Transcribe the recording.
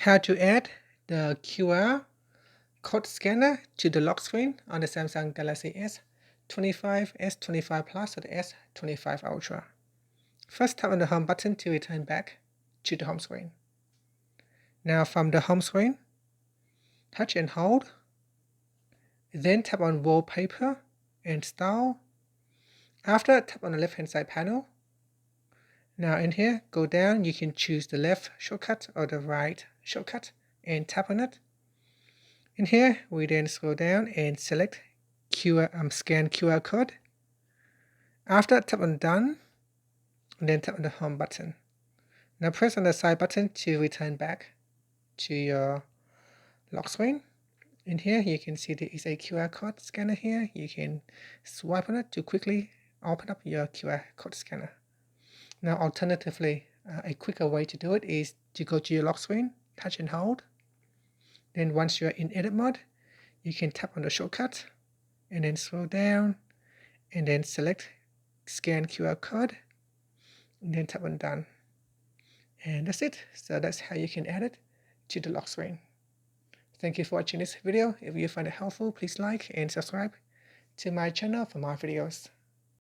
How to add the QR code scanner to the lock screen on the Samsung Galaxy S25, S25 Plus, or the S25 Ultra. First, tap on the home button to return back to the home screen. Now from the home screen, touch and hold. Then tap on Wallpaper and Style. After, tap on the left hand side panel. Now in here, go down, you can choose the left shortcut or the right shortcut and tap on it. In here, we then scroll down and select scan QR code. After, tap on Done, and then tap on the Home button. Now press on the side button to return back to your lock screen. In here, you can see there is a QR code scanner here. You can swipe on it to quickly open up your QR code scanner. Now, alternatively, a quicker way to do it is to go to your lock screen, touch and hold. Then once you're in edit mode, you can tap on the shortcut and then scroll down and then select scan QR code and then tap on Done. And that's it. So that's how you can add it to the lock screen. Thank you for watching this video. If you find it helpful, please like and subscribe to my channel for more videos.